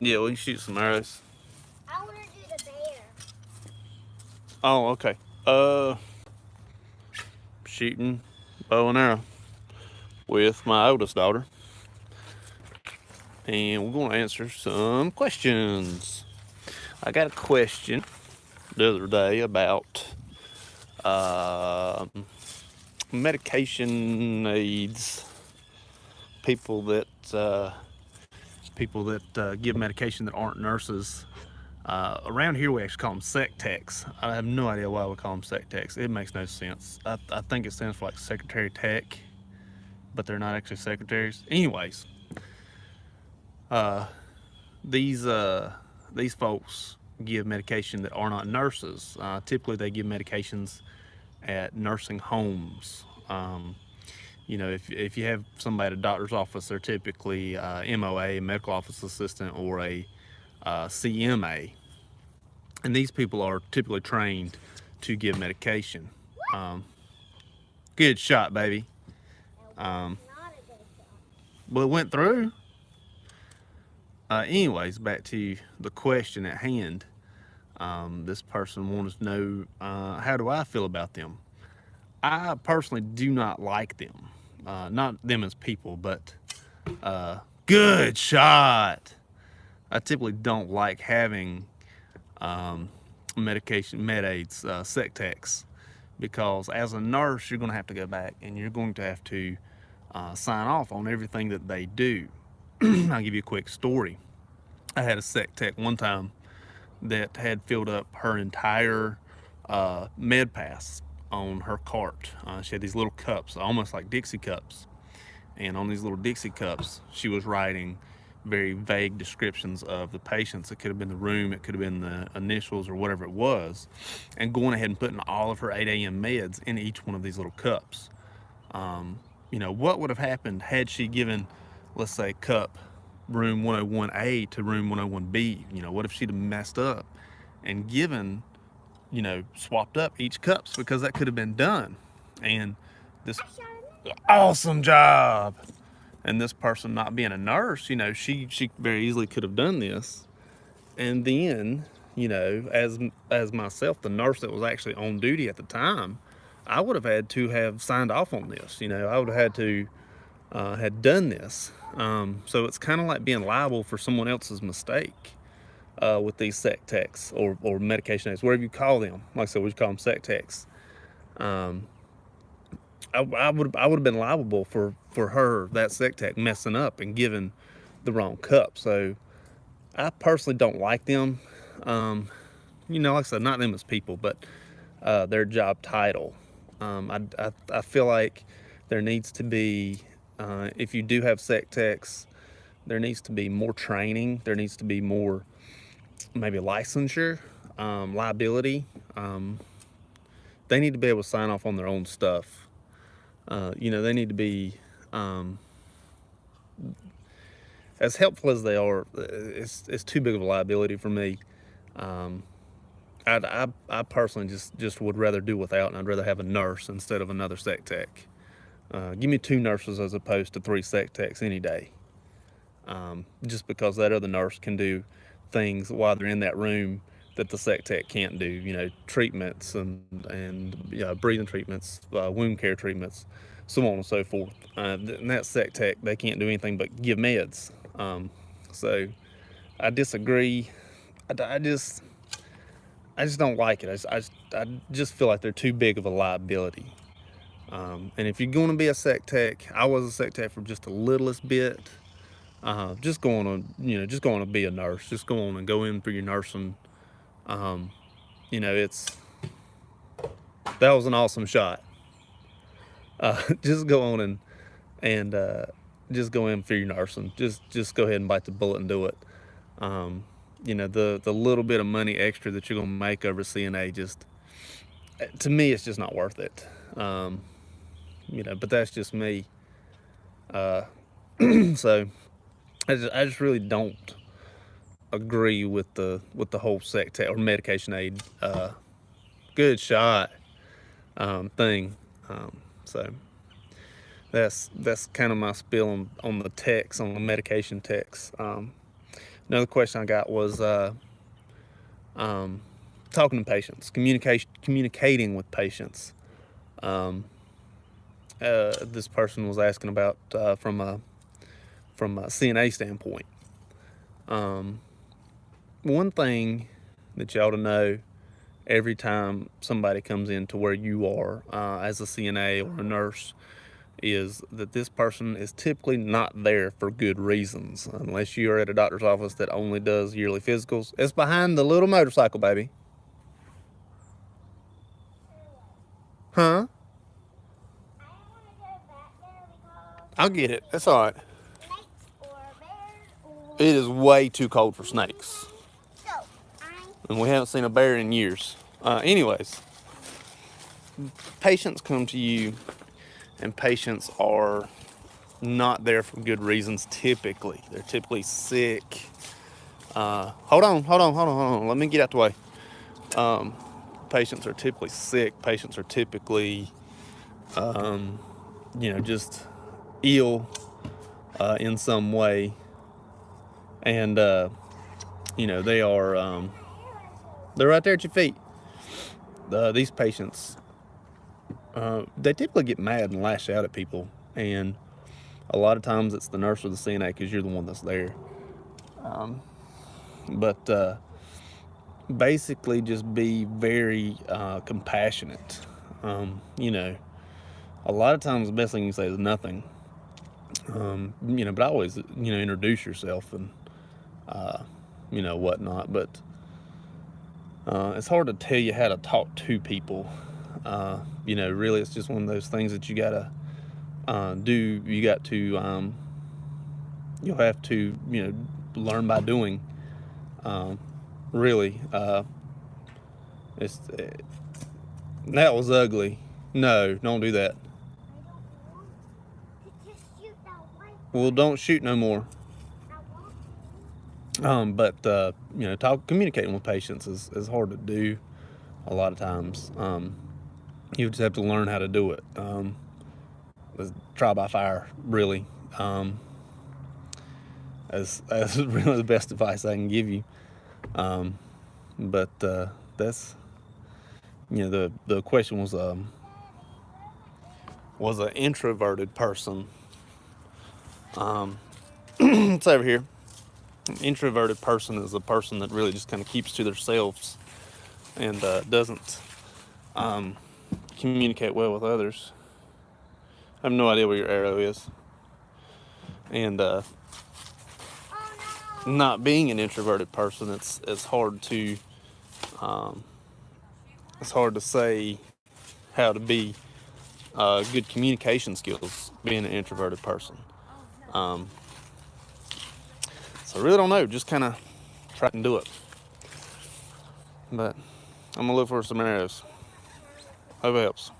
Yeah, we can shoot some arrows. I want to do the bear. Oh, okay. Uh, Shooting bow and arrow with my oldest daughter, and we're going to answer some questions. I got a question the other day about um medication aids, people that give medication that aren't nurses. Around here, we actually call them sec techs. I have no idea why we call them sec techs. It makes no sense. I think it stands for like secretary tech, but they're not actually secretaries. Anyways, uh, these uh, these folks give medication that are not nurses. Typically, they give medications at nursing homes. If you have somebody at a doctor's office, they're typically MOA, medical office assistant, or a CMA, and these people are typically trained to give medication. Um, Good shot, baby. That was Um, not a good shot. well, it went through. Anyways, back to the question at hand. This person wanted to know, how do I feel about them? I personally do not like them. Not them as people, but good shot. I typically don't like having med aids, sec techs, because as a nurse, you're going to have to go back and you're going to have to sign off on everything that they do. I'll give you a quick story. I had a sec tech one time that had filled up her entire med pass on her cart. She had these little cups, almost like Dixie cups. And on these little Dixie cups, she was writing very vague descriptions of the patients. It could have been the room, it could have been the initials or whatever it was, and going ahead and putting all of her 8 a.m. meds in each one of these little cups. What would have happened had she given, let's say, cup room 101A to room 101B? What if she'd have messed up and given, swapped up each cups, because that could have been done. And this I shot a net. awesome job. And this person not being a nurse, she very easily could have done this. And then, as myself, the nurse that was actually on duty at the time, I would have had to have signed off on this. I would have had to had done this. So it's kind of like being liable for someone else's mistake with these sec techs or medication aids, whatever you call them. Like I said, we just call them sec techs. Um, I would have been liable for her, that sec tech, messing up and giving the wrong cup. So I personally don't like them. Like I said, not them as people, but their job title. I feel like there needs to be, if you do have sec techs, there needs to be more training. There needs to be more, maybe licensure, liability. They need to be able to sign off on their own stuff. They need to be, um, as helpful as they are. It's too big of a liability for me. Um, I personally just would rather do without, and I'd rather have a nurse instead of another sec tech. Give me two nurses as opposed to three sec techs any day. Just because that other nurse can do things while they're in that room that the sec tech can't do. Treatments and breathing treatments, wound care treatments, so on and so forth. And that sec tech, they can't do anything but give meds. So I disagree. I just don't like it. I just feel like they're too big of a liability. And if you're going to be a sec tech, I was a sec tech for just the littlest bit. Just going to be a nurse. Just go on and go in for your nursing. Um, it's that was an awesome shot. Just go on and just go in for your nursing. Just go ahead and bite the bullet and do it. The little bit of money extra that you're gonna make over CNA, just to me, it's just not worth it. But that's just me. Uh, so I just really don't agree with the whole sec tech or medication aid. Good shot thing. So that's kind of my spill on the techs, on the medication techs. Another question I got was talking to patients, communicating with patients. Um, this person was asking about from a CNA standpoint. Um, One thing that you ought to know every time somebody comes in to where you are as a CNA or a nurse is that this person is typically not there for good reasons. Unless you are at a doctor's office that only does yearly physicals. It's behind the little motorcycle, baby. Huh? I don't want to go back there because I'll get it. That's all right. snakes or bears or. It is way too cold for snakes. So, And we haven't seen a bear in years. Anyways, patients come to you, and patients are not there for good reasons typically. They're typically sick. Hold on. Let me get out the way. Patients are typically sick. Patients are typically, just ill in some way. And, they are, they're right there at your feet. These patients, they typically get mad and lash out at people. And a lot of times it's the nurse or the CNA because you're the one that's there. But basically just be very compassionate. A lot of times the best thing you can say is nothing. But always, introduce yourself and, whatnot. But it's hard to tell you how to talk to people. Really, it's just one of those things that you gotta do. You got to, you'll have to, learn by doing. Really, that was ugly. No, don't do that. I don't want to just shoot that white. Well, don't shoot no more. I want to. But communicating with patients is hard to do a lot of times. You just have to learn how to do it. It's trial by fire, really. As really the best advice I can give you. But that's the question was an introverted person. It's over here. An introverted person is a person that really just kind of keeps to themselves and doesn't communicate well with others. I have no idea where your arrow is. And Oh no. not being an introverted person, it's hard to say how to be good communication skills being an introverted person. So I really don't know. Just kind of try and do it. But I'm gonna look for some arrows. Hope it helps.